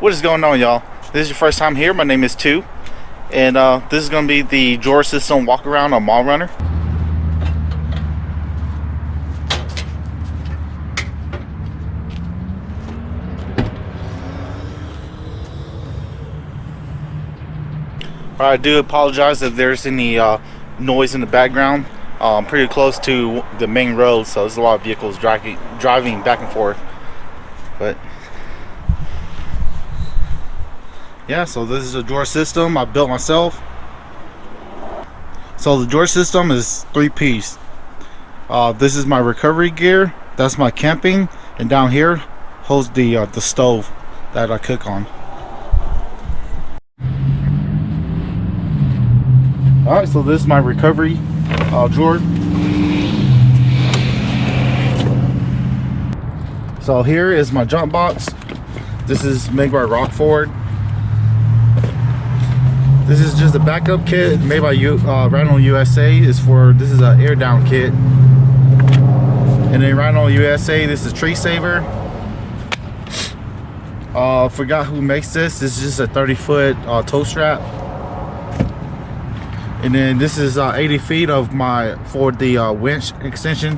What is going on, y'all? This is your first time here. My name is Tu, and this is going to be the drawer system walk around on Mallrunner. I do apologize if there's any noise in the background. I'm pretty close to the main road, so there's a lot of vehicles driving back and forth. But yeah, so this is a drawer system I built myself. So the drawer system is 3-piece. This is my recovery gear, that's my camping, and down here holds the stove that I cook on. Alright, so this is my recovery drawer. So here is my jump box. This is made by Rockford. This is just a backup kit made by Rhino USA. This is an air down kit. And then Rhino USA, this is Tree Saver. Forgot who makes this. This is just a 30-foot tow strap. And then this is 80 feet of for the winch extension.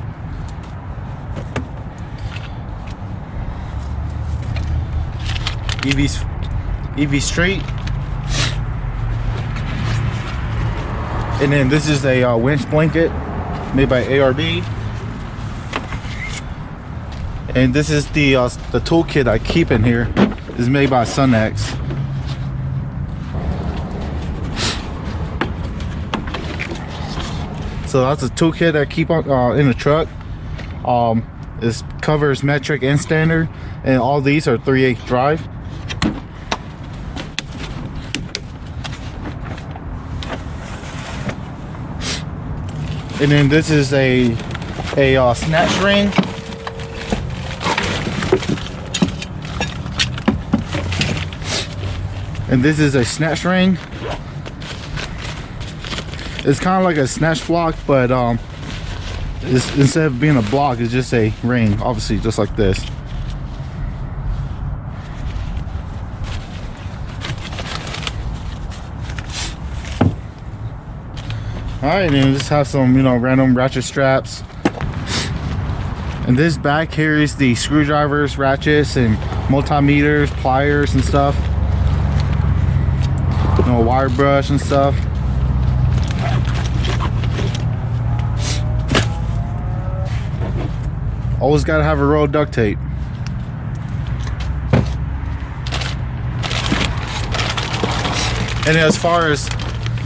EV Street. And then this is a winch blanket made by ARB. And this is the toolkit I keep in here. This is made by Sunex. So that's a toolkit I keep on in the truck. This covers metric and standard, and all these are 3/8 drive. And then this is a snatch ring. And this is a snatch ring. It's kind of like a snatch block, but instead of being a block, it's just a ring, obviously, just like this. Alright, and then just have some, random ratchet straps. And this back carries the screwdrivers, ratchets, and multimeters, pliers, and stuff. Wire brush and stuff. Always got to have a roll of duct tape. And as far as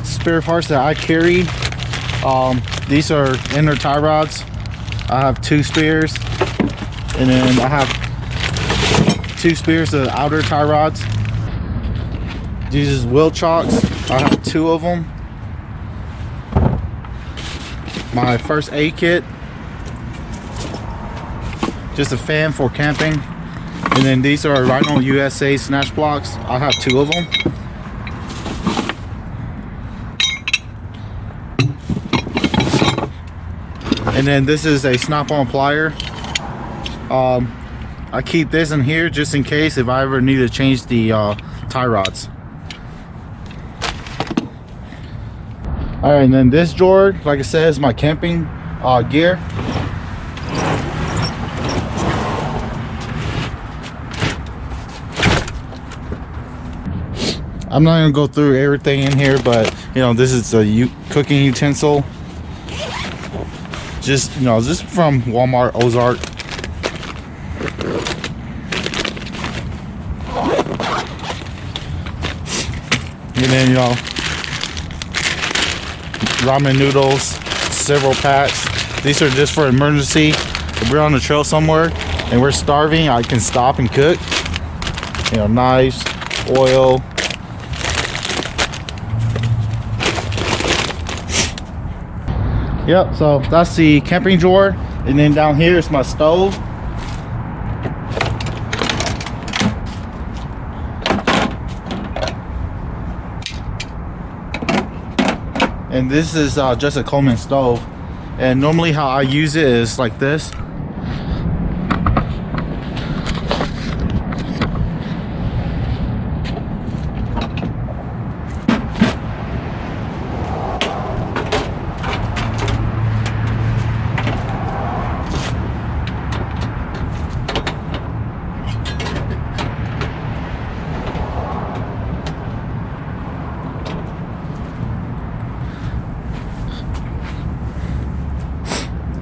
spare parts that I carry, these are inner tie rods. I have 2 spares, and then I have 2 spares of outer tie rods. These is wheel chocks. I have 2 of them. My first aid kit. Just a fan for camping. And then these are Rhino USA snatch blocks. I have 2 of them. And then this is a snap-on plier. I keep this in here just in case if I ever need to change the tie rods. Alright, and then this drawer, like I said, is my camping gear. I'm not gonna go through everything in here, but this is a cooking utensil. Just just from Walmart, Ozark. And then ramen noodles, several packs. These are just for emergency. If we're on the trail somewhere and we're starving, I can stop and cook. Knives, oil. Yep, so that's the camping drawer. And then down here is my stove. And this is just a Coleman stove. And normally how I use it is like this.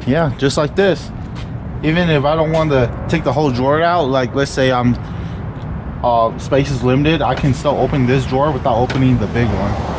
yeah, just like this. Even if I don't want to take the whole drawer out, like let's say I'm space is limited, I can still open this drawer without opening the big one.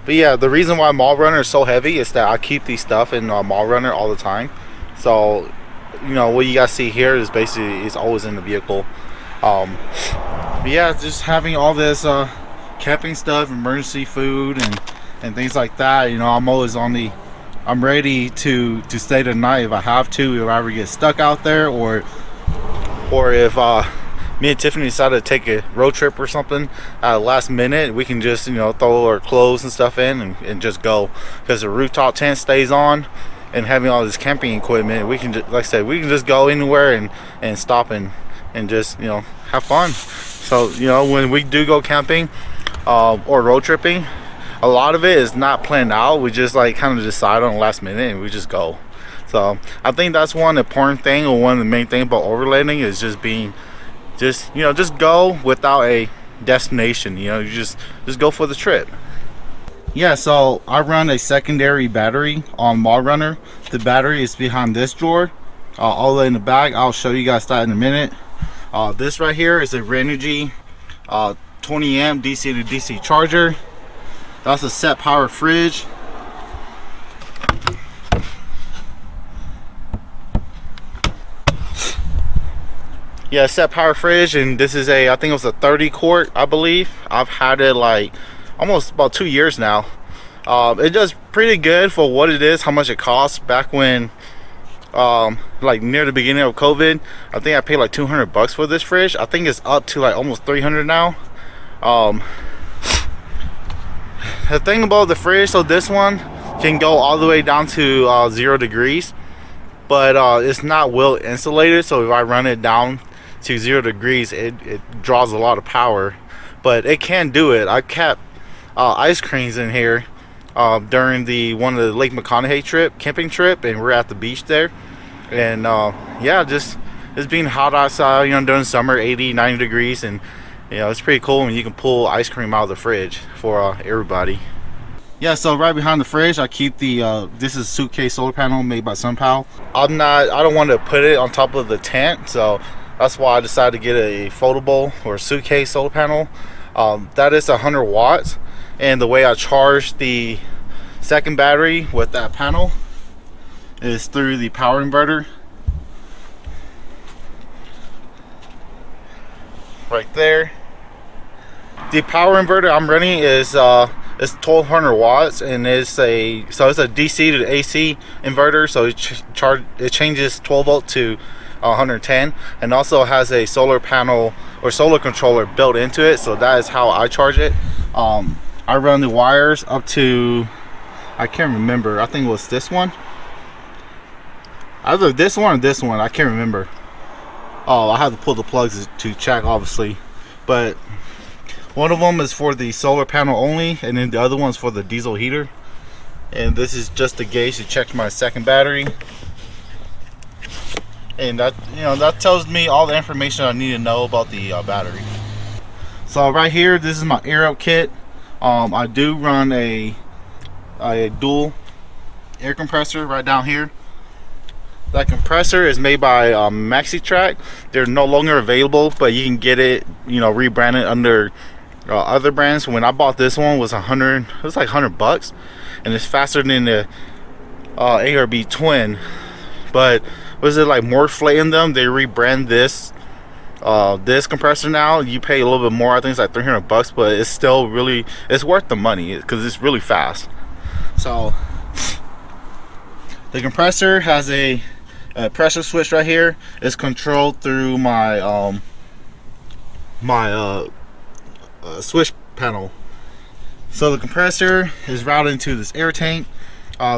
But yeah, the reason why Mallrunner is so heavy is that I keep these stuff in Mallrunner all the time. So, you know, what you guys see here is basically, it's always in the vehicle. But yeah, just having all this camping stuff, emergency food, and things like that. You know, I'm always I'm ready to stay the night if I have to, if I ever get stuck out there, or if me and Tiffany decided to take a road trip or something at the last minute, we can just, you know, throw our clothes and stuff in and just go, because the rooftop tent stays on, and having all this camping equipment, we can just, like I said, we can just go anywhere and stop and just, you know, have fun. So, you know, when we do go camping or road tripping, a lot of it is not planned out. We just like kind of decide on the last minute and we just go. So I think that's one important thing, or one of the main things about overlanding, is just being, you know, just go without a destination. You know, you just go for the trip. Yeah, so I run a secondary battery on Mallrunner. The battery is behind this drawer, all the way in the back. I'll show you guys that in a minute. This right here is a Renogy 20 amp DC to DC charger. That's a set power fridge. Yeah, set power fridge, and this is I think it was a 30 quart, I believe. I've had it like almost about 2 years now. It does pretty good for what it is, how much it costs. Back when like near the beginning of COVID, I think I paid like 200 bucks for this fridge. I think it's up to like almost 300 now. The thing about the fridge, so this one can go all the way down to 0 degrees, but it's not well insulated, so if I run it down to 0 degrees, it draws a lot of power. But it can do it. I kept ice creams in here during one of the Lake McConaughey camping trip, and we're at the beach there, and yeah, just it's being hot outside, you know, during summer, 80-90 degrees, and you know, it's pretty cool when you can pull ice cream out of the fridge for everybody. Yeah, so right behind the fridge, I keep the this is suitcase solar panel made by SunPower. I don't want to put it on top of the tent, so that's why I decided to get a foldable or suitcase solar panel. That is 100 watts, and the way I charge the second battery with that panel is through the power inverter right there. The power inverter I'm running is 1200 watts, and it's a DC to AC inverter, so it changes 12 volt to 110, and also has a solar panel or solar controller built into it, so that is how I charge it. I run the wires up to, I can't remember, I think it was this one, either this one or this one, I can't remember. I have to pull the plugs to check, obviously, but one of them is for the solar panel only, and then the other one's for the diesel heater. And this is just a gauge to check my second battery, and that, you know, that tells me all the information I need to know about the battery. So right here, this is my air up kit. I do run a dual air compressor right down here. That compressor is made by MaxiTrack. They're no longer available, but you can get it, you know, rebranded under other brands. When I bought this one, was like 100 bucks, and it's faster than the ARB Twin. But was it like more flay in them? They rebrand this compressor now. You pay a little bit more. I think it's like 300 bucks, but it's still really, it's worth the money because it's really fast. So the compressor has a pressure switch right here. It's controlled through my switch panel. So the compressor is routed into this air tank.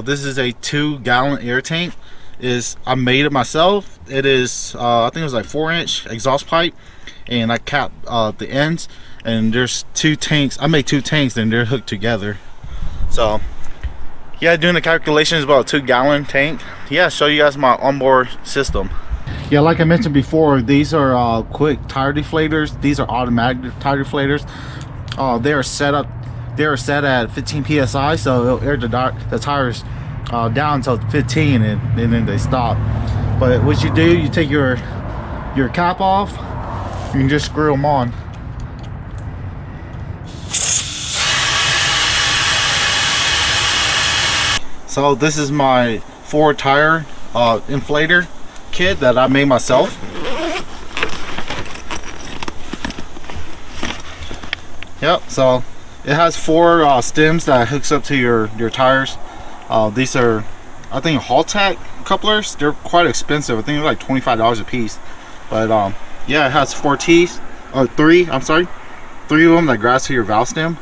This is a 2-gallon air tank. I made it myself. It is I think it was like 4-inch exhaust pipe, and I cap the ends, and there's 2 tanks. I make 2 tanks and they're hooked together. So yeah, doing the calculation is about a 2-gallon tank. Yeah, show you guys my onboard system. Yeah, like I mentioned before, these are quick tire deflators. These are automatic tire deflators. They are set at 15 psi, so it'll air the tires down until 15, and then they stop. But what you do, you take your cap off, you can just screw them on. So this is my 4 tire inflator kit that I made myself. Yep, so it has 4 stems that hooks up to your tires. These are, I think, Haltech couplers. They're quite expensive. I think they're like $25 a piece. But yeah, it has 4 teeth, or 3. I'm sorry, 3 of them that grabs to your valve stem.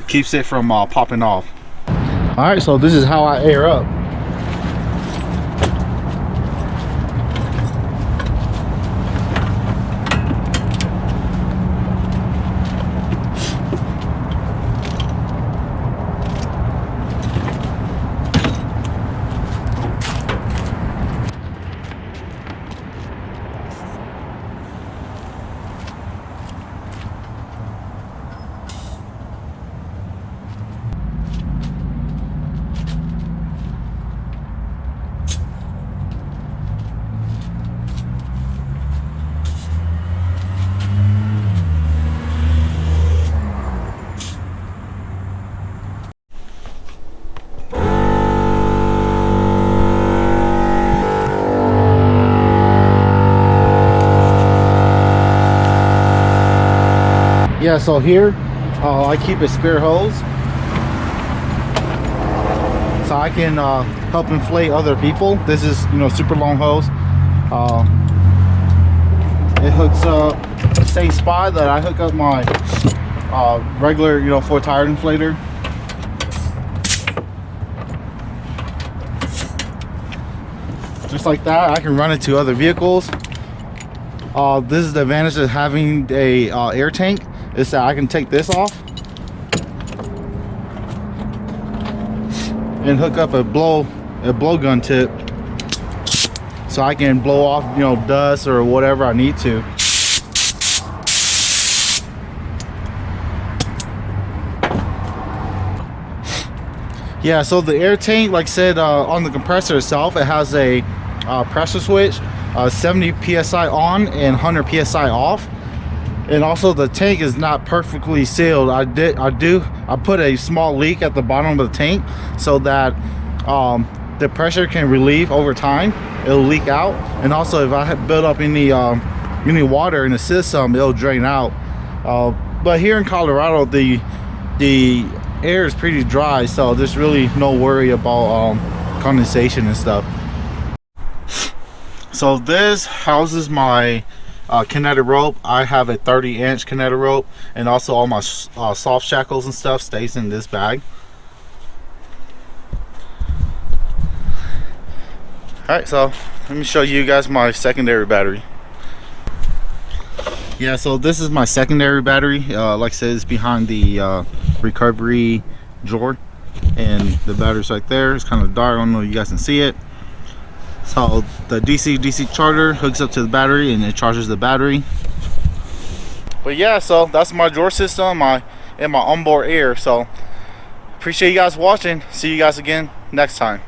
It keeps it from popping off. All right, so this is how I air up. Yeah, so here I keep a spare hose so I can help inflate other people. This is, you know, super long hose. It hooks up the same spot that I hook up my regular, you know, 4 tire inflator. Just like that, I can run it to other vehicles. This is the advantage of having a air tank, is that I can take this off and hook up a blowgun tip, so I can blow off, you know, dust or whatever I need to. Yeah, so the air tank, like I said, on the compressor itself, it has a pressure switch, 70 psi on and 100 psi off. And also the tank is not perfectly sealed. I put a small leak at the bottom of the tank so that the pressure can relieve over time. It'll leak out, and also if I build up any water in the system, it'll drain out. But here in Colorado, the air is pretty dry, so there's really no worry about condensation and stuff. So this houses my kinetic rope. I have a 30-inch kinetic rope, and also all my soft shackles and stuff stays in this bag. Alright, so let me show you guys my secondary battery. Yeah, so this is my secondary battery. Like I said, it's behind the recovery drawer, and the battery's right there. It's kind of dark, I don't know if you guys can see it. So the DC charger hooks up to the battery and it charges the battery. But yeah, so that's my drawer system, and my onboard air. So appreciate you guys watching. See you guys again next time.